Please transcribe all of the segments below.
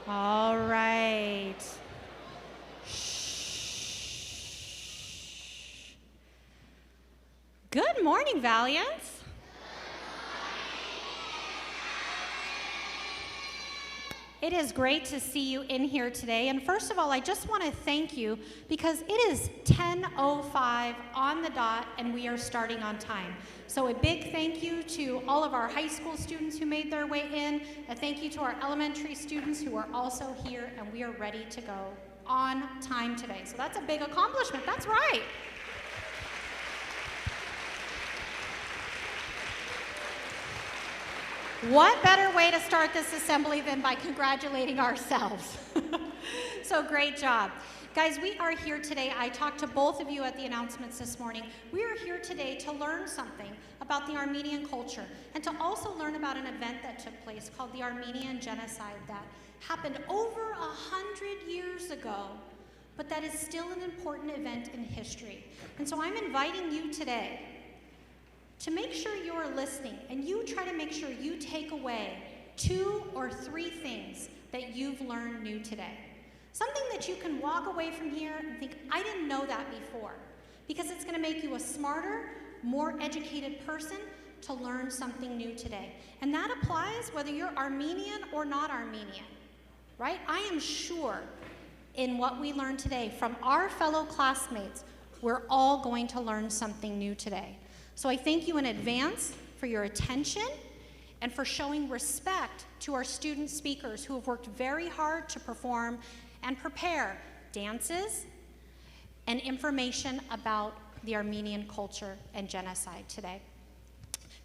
All right. Good morning, Valiants. It is great to see you in here today. And first of all, I just want to thank you because it is 10:05 on the dot and we are starting on time. So a big thank you to all of our high school students who made their way in. A thank you to our elementary students who are also here, and we are ready to go on time today. So that's a big accomplishment. That's right. What better way to start this assembly than by congratulating ourselves? So great job. Guys, we are here today. I talked to both of you at the announcements this morning. We are here today to learn something about the Armenian culture and to also learn about an event that took place called the Armenian Genocide that happened over 100 years ago, but that is still an important event in history. And so I'm inviting you today to make sure you're listening and you try to make sure you take away 2 or 3 things that you've learned new today. Something that you can walk away from here and think, I didn't know that before, because it's gonna make you a smarter, more educated person to learn something new today. And that applies whether you're Armenian or not Armenian, right? I am sure in what we learned today from our fellow classmates, we're all going to learn something new today. So I thank you in advance for your attention and for showing respect to our student speakers who have worked very hard to perform and prepare dances and information about the Armenian culture and genocide today.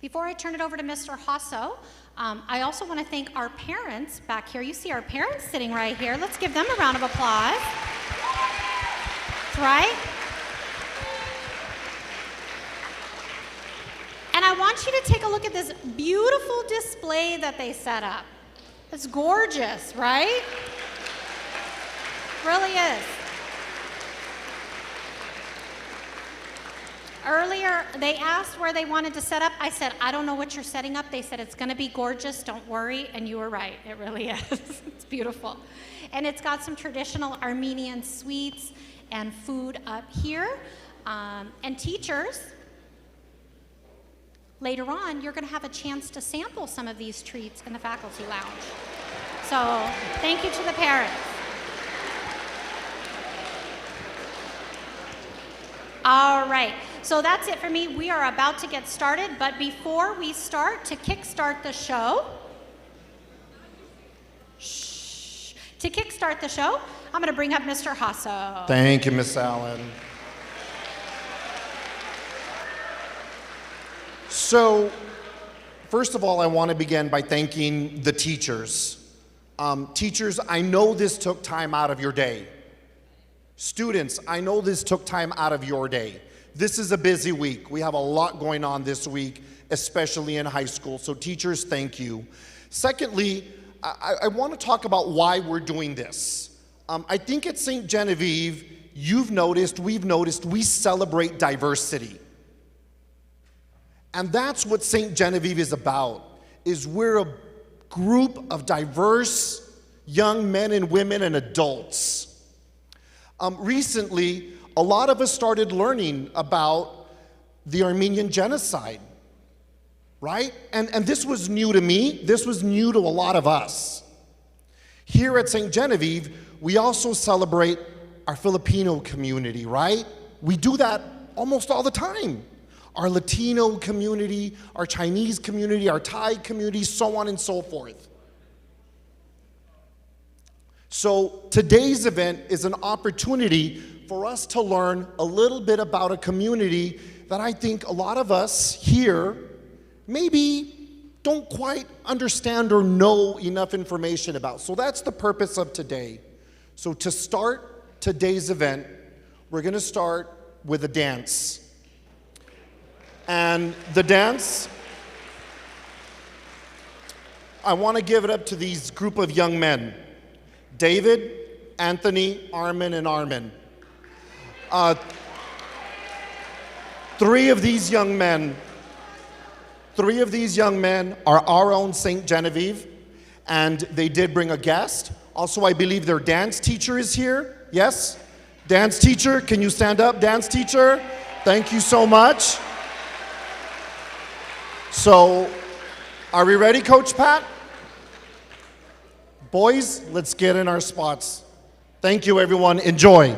Before I turn it over to Mr. Hasso, I also want to thank our parents back here. You see our parents sitting right here. Let's give them a round of applause. That's right. And I want you to take a look at this beautiful display that they set up. It's gorgeous, right? Really is. Earlier, they asked where they wanted to set up. I said, I don't know what you're setting up. They said, it's going to be gorgeous, don't worry. And you were right, it really is. It's beautiful. And it's got some traditional Armenian sweets and food up here. And teachers, later on, you're going to have a chance to sample some of these treats in the faculty lounge. So thank you to the parents. All right, so that's it for me. We are about to get started, but before we start, to kickstart the show, I'm going to bring up Mr. Hasso. Thank you, Miss Allen. So, first of all, I want to begin by thanking the teachers. Teachers, I know this took time out of your day. Students, I know this took time out of your day. This is a busy week. We have a lot going on this week, especially in high school. So teachers, thank you. Secondly, I want to talk about why we're doing this. I think at St. Genevieve, we've noticed, we celebrate diversity. And that's what St. Genevieve is about, is we're a group of diverse young men and women and adults. Recently, a lot of us started learning about the Armenian Genocide, right? And this was new to me. This was new to a lot of us. Here at St. Genevieve, we also celebrate our Filipino community, right? We do that almost all the time. Our Latino community, our Chinese community, our Thai community, so on and so forth. So today's event is an opportunity for us to learn a little bit about a community that I think a lot of us here maybe don't quite understand or know enough information about. So that's the purpose of today. So to start today's event, we're going to start with a dance. And the dance, I want to give it up to these group of young men. David, Anthony, Armin, and Armin. 3 of these young men are our own St. Genevieve, and they did bring a guest. Also, I believe their dance teacher is here. Yes? Dance teacher, can you stand up, dance teacher? Thank you so much. So, are we ready, Coach Pat? Boys, let's get in our spots. Thank you, everyone. Enjoy.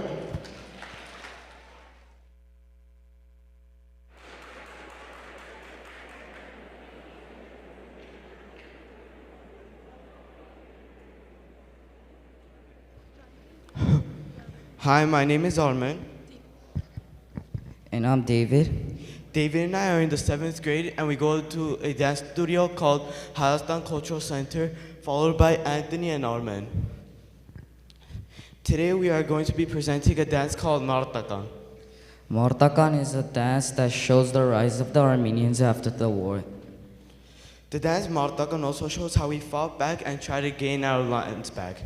Hi, my name is Armin. And I'm David. David and I are in the 7th grade, and we go to a dance studio called Hayastan Cultural Center, followed by Anthony and Armin. Today we are going to be presenting a dance called Martakan. Martakan is a dance that shows the rise of the Armenians after the war. The dance Martakan also shows how we fought back and tried to gain our lands back.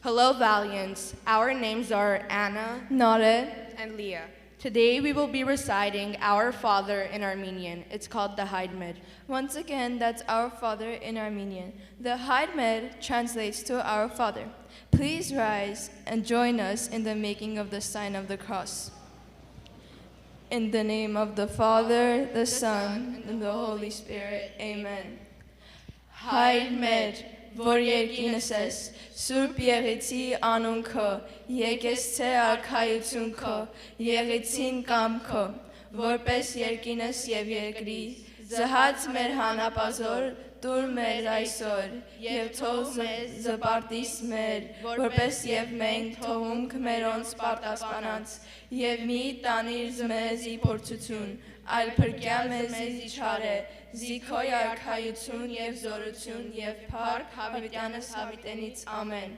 Hello, Valiants. Our names are Anna, Nare. and Leah. Today we will be reciting Our Father in Armenian. It's called the Haidmed. Once again, that's Our Father in Armenian. The Haidmed translates to Our Father. Please rise and join us in the making of the sign of the cross. In the name of the Father, the Son, and the Holy Spirit. Amen. Haidmed, որ երկինս ես, Սուրբ եղեցի անուն քո, եկես թե արքայություն քո, եղեցին կամ քո, որպես երկինս եւ երկրի, զհաց մեր հանապազոր, տուր մեր այսօր, եւ թող մեզ զպարտիս մեր, որպես եւ մենք թողունք մերոնց պարտասպանած, եւ մի տանիր մեզի փորձություն, այլ փրկյա մեզի չարե, զիքոյ արքայություն եւ զորություն եւ փառք հավիտյանս հավիտենից ամեն.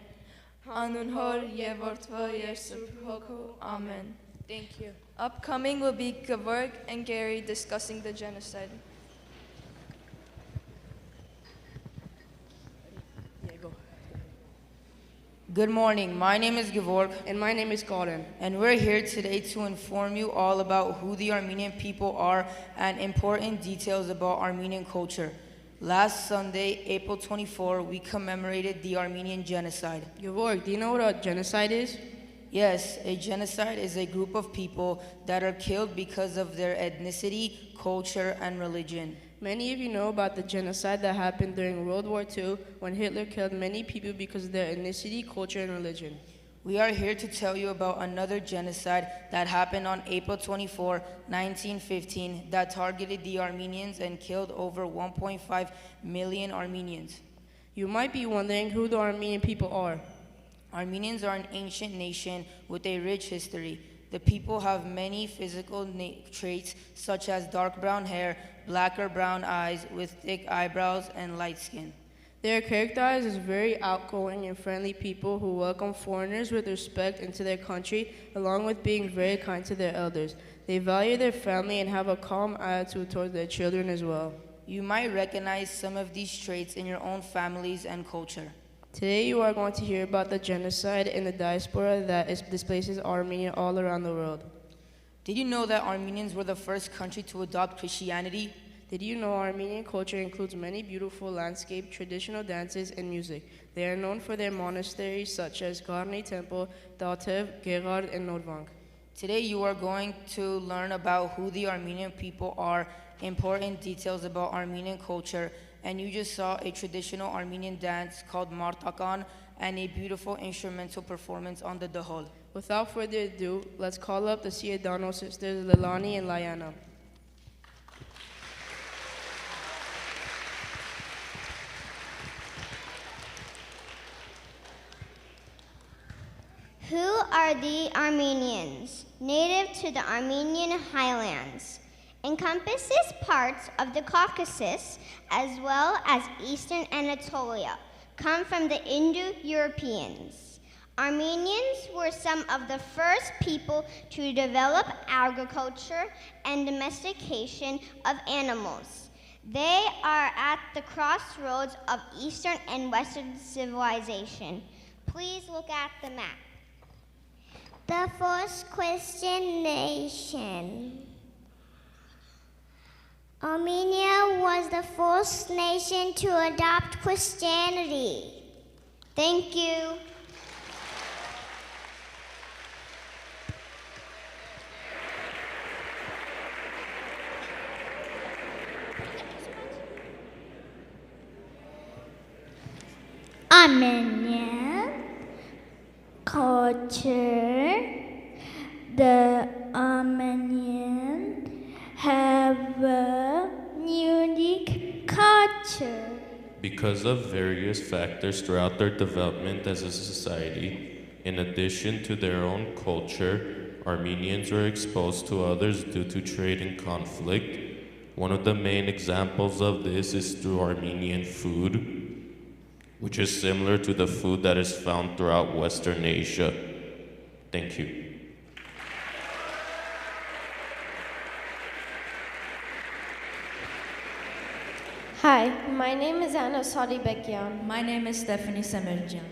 Անուն Հոր եւ Որդվո եւ Սուրբ Հոգու ամեն. Thank you. Upcoming will be Gevorg and Gary discussing the genocide. Good morning, my name is Gevorg, And my name is Gordon. and we're here today to inform you all about who the Armenian people are and important details about Armenian culture. Last Sunday, April 24, we commemorated the Armenian Genocide. Gevorg, do you know what a genocide is? Yes, a genocide is a group of people that are killed because of their ethnicity, culture, and religion. Many of you know about the genocide that happened during World War II when Hitler killed many people because of their ethnicity, culture, and religion. We are here to tell you about another genocide that happened on April 24, 1915, that targeted the Armenians and killed over 1.5 million Armenians. You might be wondering who the Armenian people are. Armenians are an ancient nation with a rich history. The people have many physical traits such as dark brown hair, black or brown eyes with thick eyebrows, and light skin. They are characterized as very outgoing and friendly people who welcome foreigners with respect into their country, along with being very kind to their elders. They value their family and have a calm attitude towards their children as well. You might recognize some of these traits in your own families and culture. Today you are going to hear about the genocide in the diaspora that displaces Armenia all around the world. Did you know that Armenians were the first country to adopt Christianity? Did you know Armenian culture includes many beautiful landscape, traditional dances, and music? They are known for their monasteries such as Garni Temple, Datev, Gerard, and Nordvang. Today you are going to learn about who the Armenian people are, important details about Armenian culture, and you just saw a traditional Armenian dance called Martakan and a beautiful instrumental performance on the dahol. Without further ado, let's call up the Ciudadano sisters Lilani and Layana. Who are the Armenians? Native to the Armenian highlands. Encompasses parts of the Caucasus as well as eastern Anatolia. Come from the Indo-Europeans. Armenians were some of the first people to develop agriculture and domestication of animals. They are at the crossroads of Eastern and Western civilization. Please look at the map. The first Christian nation. Armenia was the first nation to adopt Christianity. Thank you. Armenian culture. The Armenian have a unique culture. Because of various factors throughout their development as a society, in addition to their own culture, Armenians were exposed to others due to trade and conflict. One of the main examples of this is through Armenian food, which is similar to the food that is found throughout Western Asia. Thank you. Hi, my name is Anna Sadibekian. My name is Stephanie Semerjian.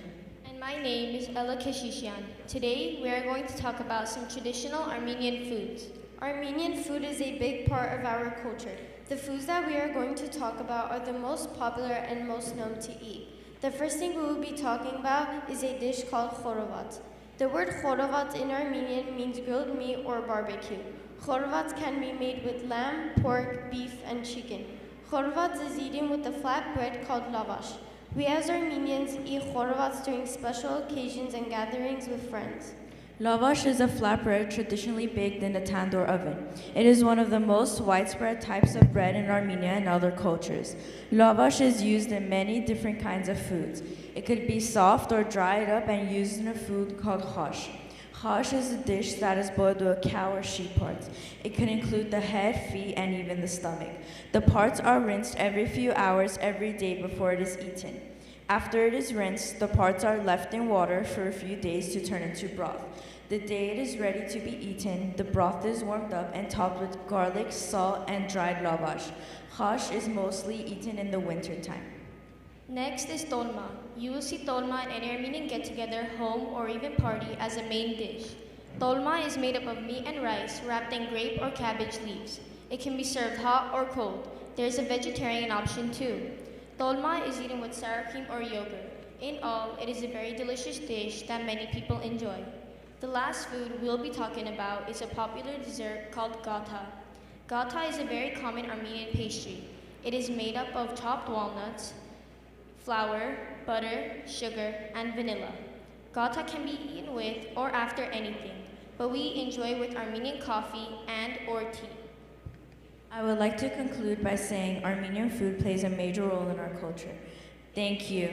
And My name is Ella Keshishian. Today we are going to talk about some traditional Armenian foods. Armenian food is a big part of our culture. The foods that we are going to talk about are the most popular and most known to eat. The first thing we will be talking about is a dish called khorovat. The word khorovat in Armenian means grilled meat or barbecue. Khorvat can be made with lamb, pork, beef, and chicken. Khorvat is eaten with a flat bread called lavash. We as Armenians eat khorvats during special occasions and gatherings with friends. Lavash is a flatbread traditionally baked in a tandoor oven. It is one of the most widespread types of bread in Armenia and other cultures. Lavash is used in many different kinds of foods. It could be soft or dried up and used in a food called khash. Khash is a dish that is boiled with cow or sheep parts. It can include the head, feet, and even the stomach. The parts are rinsed every few hours every day before it is eaten. After it is rinsed, the parts are left in water for a few days to turn into broth. The day it is ready to be eaten, the broth is warmed up and topped with garlic, salt, and dried lavash. Khash is mostly eaten in the wintertime. Next is dolma. You will see dolma at any Armenian get-together, home, or even party as a main dish. Dolma is made up of meat and rice wrapped in grape or cabbage leaves. It can be served hot or cold. There is a vegetarian option too. Dolma is eaten with sour cream or yogurt. In all, it is a very delicious dish that many people enjoy. The last food we'll be talking about is a popular dessert called gata. Gata is a very common Armenian pastry. It is made up of chopped walnuts, flour, butter, sugar, and vanilla. Gata can be eaten with or after anything, but we enjoy with Armenian coffee and or tea. I would like to conclude by saying Armenian food plays a major role in our culture. Thank you.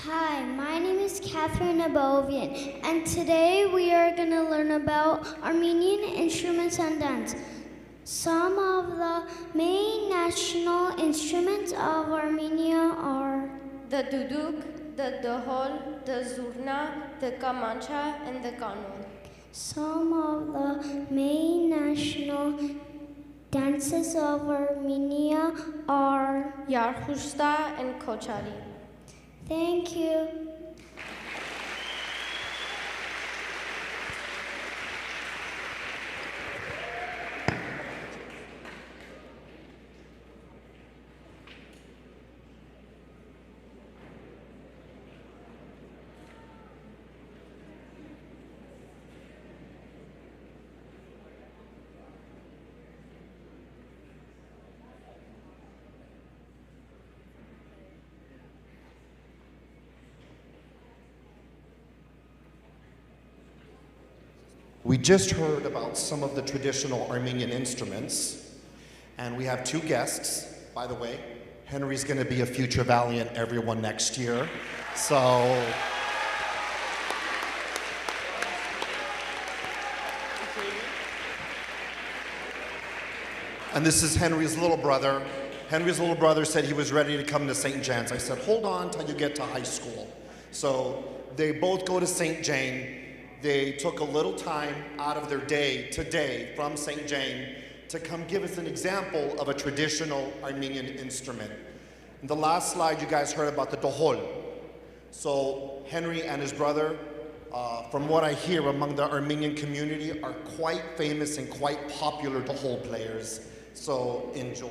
Hi, my name is Catherine Abovian, and today we are going to learn about Armenian instruments and dance. Some of the main national instruments of Armenia are the duduk, the dohol, the zurna, the kamancha, and the kanun. Some of the main national dances of Armenia are Yarkhushta and Kochari. Thank you. We just heard about some of the traditional Armenian instruments, and we have two guests, by the way. Henry's gonna be a future Valiant everyone next year, so. And this is Henry's little brother. Henry's little brother said he was ready to come to St. Jane's. I said, hold on till you get to high school. So they both go to St. Jane. They took a little time out of their day today from St. Jane to come give us an example of a traditional Armenian instrument. In the last slide, you guys heard about the dohol. So Henry and his brother, from what I hear among the Armenian community, are quite famous and quite popular dohol players. So enjoy.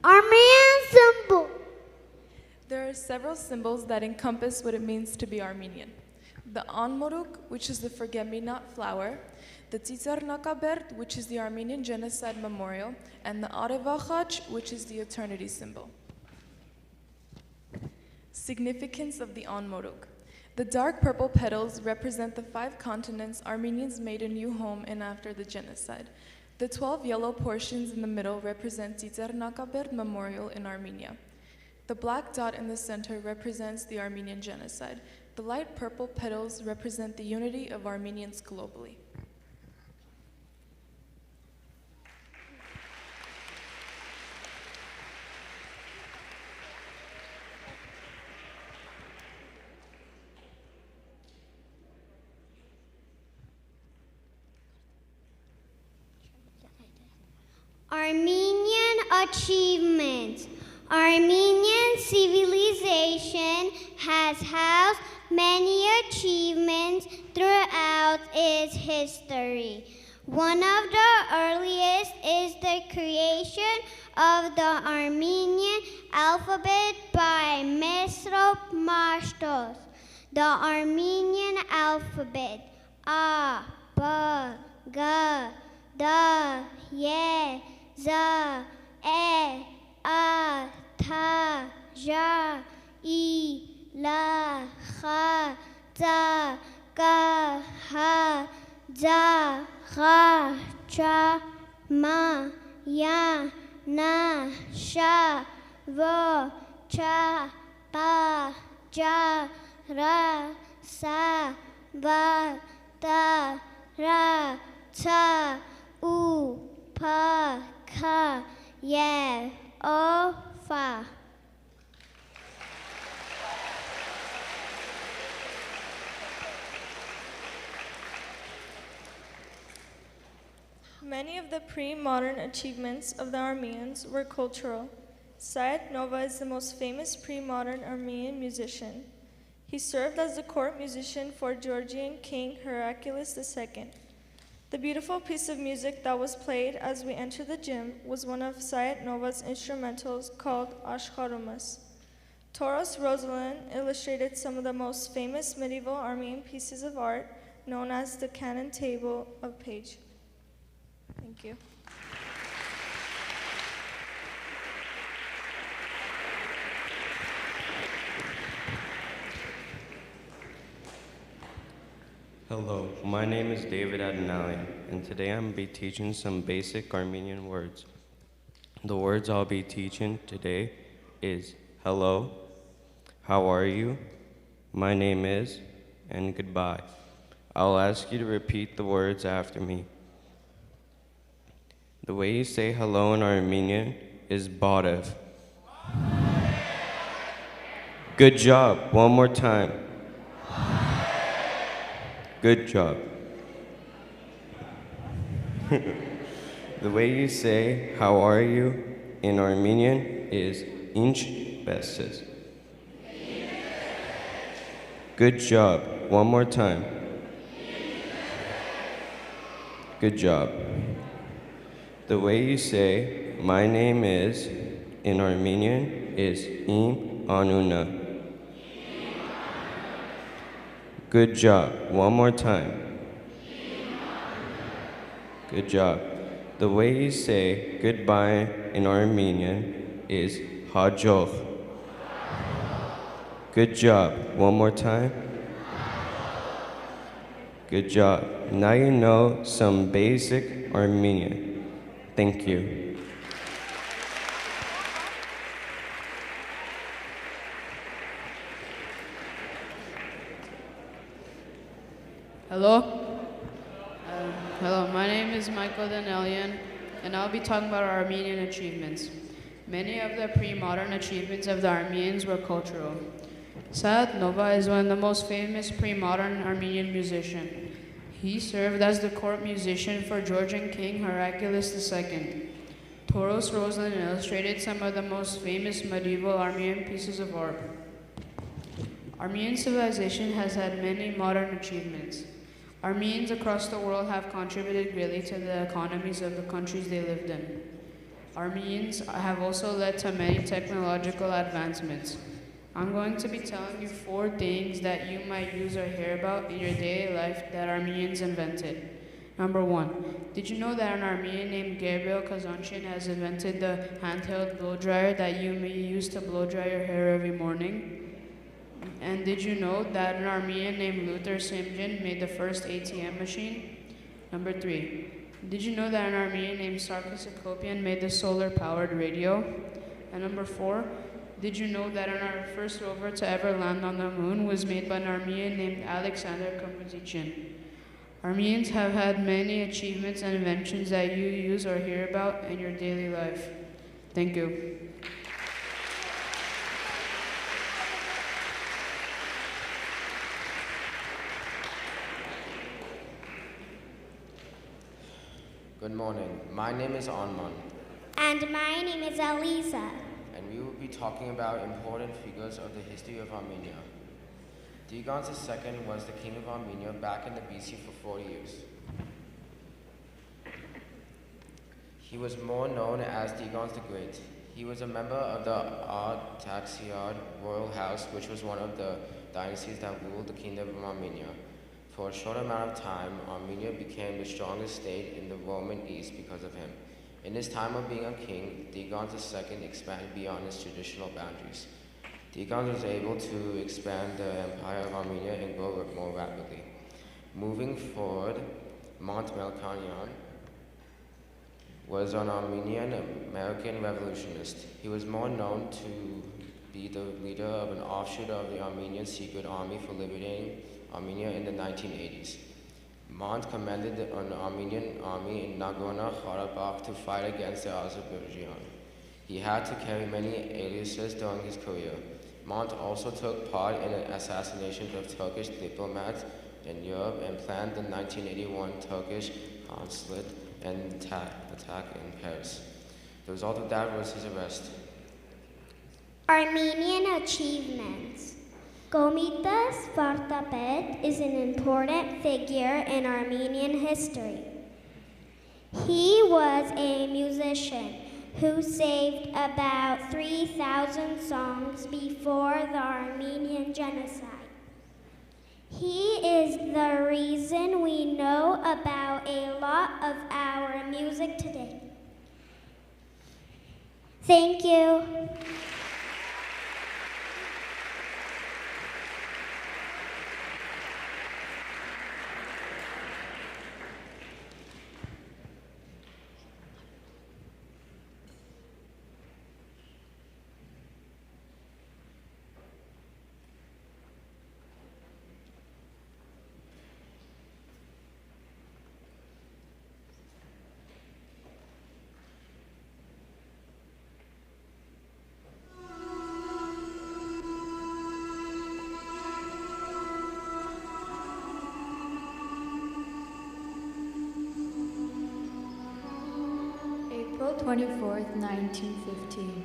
Armenian symbol. There are several symbols that encompass what it means to be Armenian. The Anmoruk, which is the forget-me-not flower, the Tsitsarnakaberd, which is the Armenian Genocide Memorial, and the Arevachach, which is the eternity symbol. Significance of the Anmoruk. The dark purple petals represent the 5 continents Armenians made a new home in after the genocide. The 12 yellow portions in the middle represent Tsitsarnakaberd Memorial in Armenia. The black dot in the center represents the Armenian Genocide. The light purple petals represent the unity of Armenians globally. Armenian achievements. Armenian civilization has housed many achievements throughout its history. One of the earliest is the creation of the Armenian alphabet by Mesrop Mashtos. The Armenian alphabet: A, B, G, D, Y, Z, E, A, Ta, Ja, I, La, Cha, Za, Ga, Ha, Za, Ra, Cha, Ma, Ya, Na, Sha, Vo, Cha, Ta, Ja, Ra, Sa, Va, Ta, Ra, Ta, U, Pa, Ka, Ye, O, Fa. Many of the pre-modern achievements of the Armenians were cultural. Syed Nova is the most famous pre-modern Armenian musician. He served as the court musician for Georgian King Heraclius II. The beautiful piece of music that was played as we entered the gym was one of Syed Nova's instrumentals called Ashkarumas. Toros Rosalind illustrated some of the most famous medieval Armenian pieces of art, known as the Canon Table of Page. Thank you. Hello, my name is David Adenalian, and today I'm going to be teaching some basic Armenian words. The words I'll be teaching today is hello, how are you, my name is, and goodbye. I'll ask you to repeat the words after me. The way you say hello in Armenian is Badev. Good job. One more time. Good job. The way you say how are you in Armenian is Inch Besses. Good job. One more time. Good job. The way you say my name is in Armenian is Im Anuna. Good job. One more time. Good job. The way you say goodbye in Armenian is Hajok. Good job. One more time. Good job. Now you know some basic Armenian. Thank you. Hello? Hello, my name is Michael Danelian, and I'll be talking about our Armenian achievements. Many of the pre-modern achievements of the Armenians were cultural. Syed Nova is one of the most famous pre-modern Armenian musicians. He served as the court musician for Georgian King Heraclius II. Toros Rosalind illustrated some of the most famous medieval Armenian pieces of art. Armenian civilization has had many modern achievements. Armenians across the world have contributed greatly to the economies of the countries they lived in. Armenians have also led to many technological advancements. I'm going to be telling you 4 things that you might use or hear about in your daily life that Armenians invented. Number 1, did you know that an Armenian named Gabriel Kazanchin has invented the handheld blow dryer that you may use to blow dry your hair every morning? And did you know that an Armenian named Luther Simjin made the first ATM machine? Number 3, did you know that an Armenian named Sarkis Akopian made the solar-powered radio? And number 4, did you know that our first rover to ever land on the moon was made by an Armenian named Alexander Komuzichin? Armenians have had many achievements and inventions that you use or hear about in your daily life. Thank you. Good morning. My name is Arman. And my name is Elisa. And we will be talking about important figures of the history of Armenia. Tigans II was the king of Armenia back in the BC for 40 years. He was more known as Tigans the Great. He was a member of the Artaxiad royal house, which was one of the dynasties that ruled the kingdom of Armenia. For a short amount of time, Armenia became the strongest state in the Roman East because of him. In his time of being a king, Tigans II expanded beyond his traditional boundaries. Tigans was able to expand the empire of Armenia and grow more rapidly. Moving forward, Martakan was an Armenian-American revolutionist. He was more known to be the leader of an offshoot of the Armenian Secret Army for liberating Armenia in the 1980s. Mont commanded an Armenian army in Nagorno-Karabakh to fight against Azerbaijan. He had to carry many aliases during his career. Mont also took part in an assassination of Turkish diplomats in Europe and planned the 1981 Turkish consulate and attack in Paris. The result of that was his arrest. Armenian achievements. Komitas Vartapet is an important figure in Armenian history. He was a musician who saved about 3,000 songs before the Armenian Genocide. He is the reason we know about a lot of our music today. Thank you. April 24th, 1915.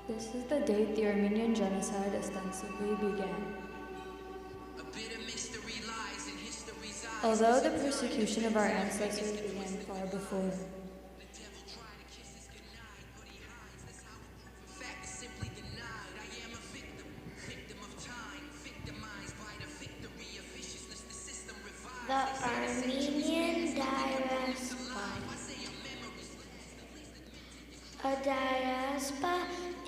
This is the date the Armenian Genocide ostensibly began. Although the persecution of our ancestors began far before, the Armenian diaspora. A diaspora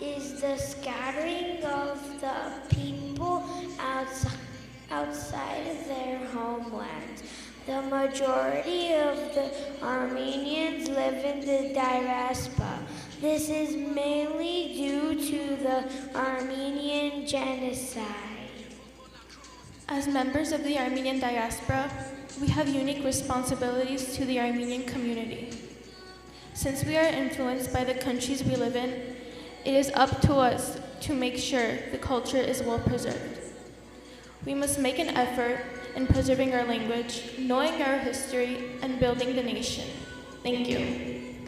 is the scattering of the people outside of their homeland. The majority of the Armenians live in the diaspora. This is mainly due to the Armenian Genocide. As members of the Armenian diaspora, we have unique responsibilities to the Armenian community. Since we are influenced by the countries we live in, it is up to us to make sure the culture is well preserved. We must make an effort in preserving our language, knowing our history, and building the nation. Thank you.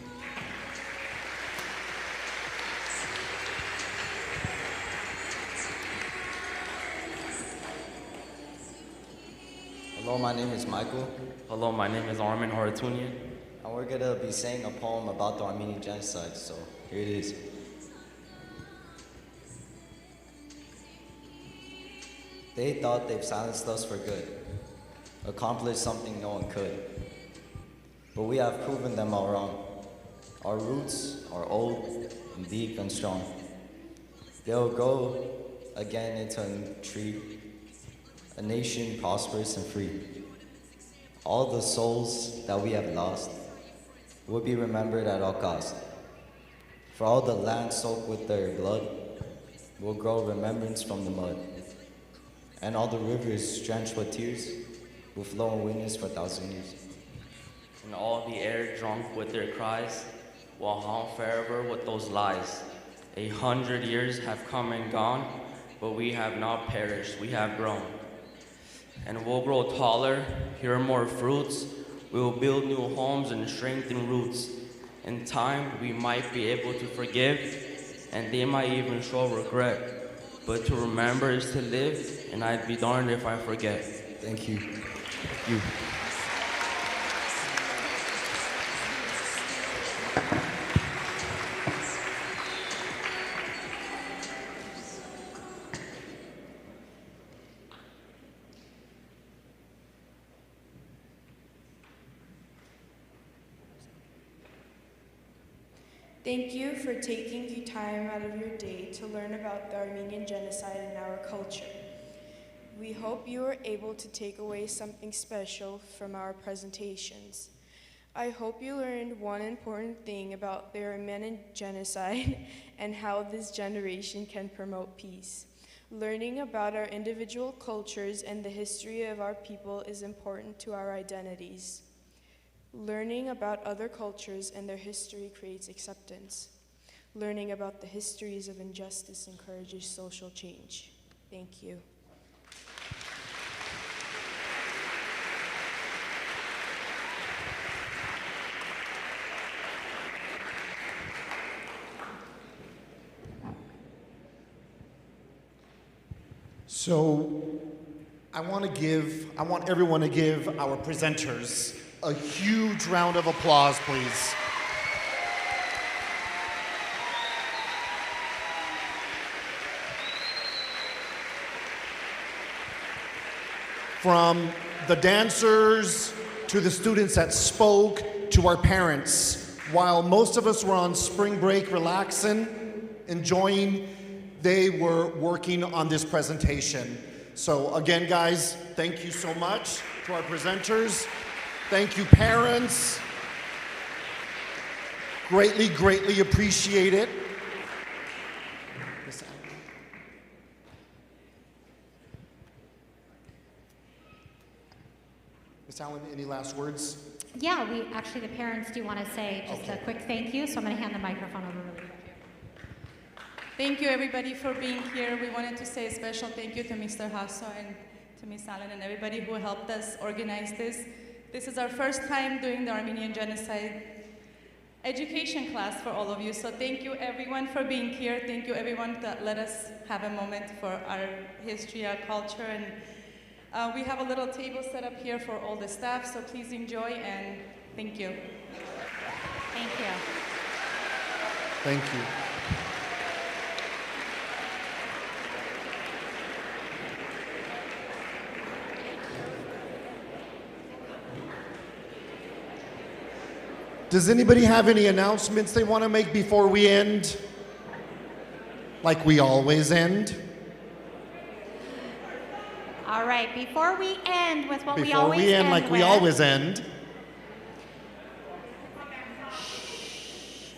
Hello, my name is Michael. Hello, my name is Armin Haratunian. and we're gonna be saying a poem about the Armenian Genocide, so here it is. They thought they've silenced us for good, accomplished something no one could. But we have proven them all wrong. Our roots are old and deep and strong. They'll grow again into a tree, a nation prosperous and free. All the souls that we have lost will be remembered at all costs. For all the land soaked with their blood will grow remembrance from the mud. And all the rivers drenched with tears will flow in witness for 1,000 years. And all the air drunk with their cries will haunt forever with those lies. 100 years have come and gone, but we have not perished, we have grown. And we'll grow taller, hear more fruits, we will build new homes and strengthen roots. In time, we might be able to forgive, and they might even show regret. But to remember is to live, and I'd be darned if I forget. Thank you. Thank you. Thank you for taking the time out of your day to learn about the Armenian Genocide and our culture. We hope you are able to take away something special from our presentations. I hope you learned one important thing about the Armenian Genocide and how this generation can promote peace. Learning about our individual cultures and the history of our people is important to our identities. Learning about other cultures and their history creates acceptance. Learning about the histories of injustice encourages social change. Thank you. So I want everyone to give our presenters a huge round of applause, please. From the dancers to the students that spoke to our parents, while most of us were on spring break relaxing, enjoying, they were working on this presentation. So again, guys, thank you so much to our presenters. Thank you, parents. Greatly, greatly appreciate it. Ms. Allen, any last words? Yeah, the parents do want to say just a quick thank you, so I'm going to hand the microphone over really quick. Thank you, everybody, for being here. We wanted to say a special thank you to Mr. Hasso and to Ms. Allen and everybody who helped us organize this. This is our first time doing the Armenian Genocide education class for all of you. So thank you, everyone, for being here. Thank you, everyone, that let us have a moment for our history, our culture. And we have a little table set up here for all the staff, so please enjoy, and thank you. Thank you. Thank you. Does anybody have any announcements they want to make before we end? Like we always end? All right, before we end with what we Before always we end end like we with, always end.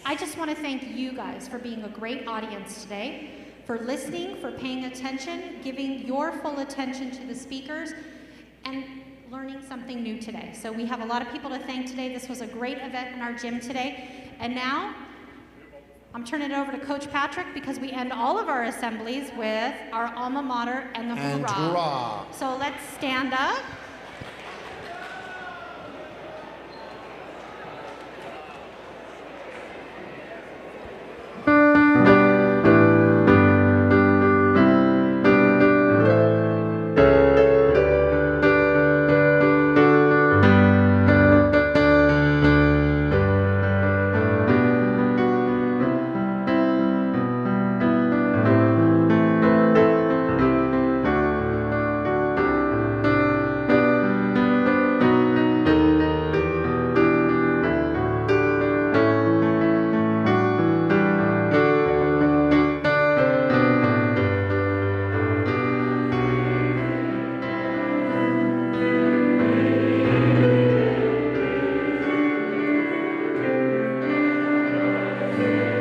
I just want to thank you guys for being a great audience today, for listening, for paying attention, giving your full attention to the speakers, and learning something new today. So we have a lot of people to thank today. This was a great event in our gym today. And now, I'm turning it over to Coach Patrick because we end all of our assemblies with our alma mater and the And hoorah. hoorah. So let's stand up. Amen.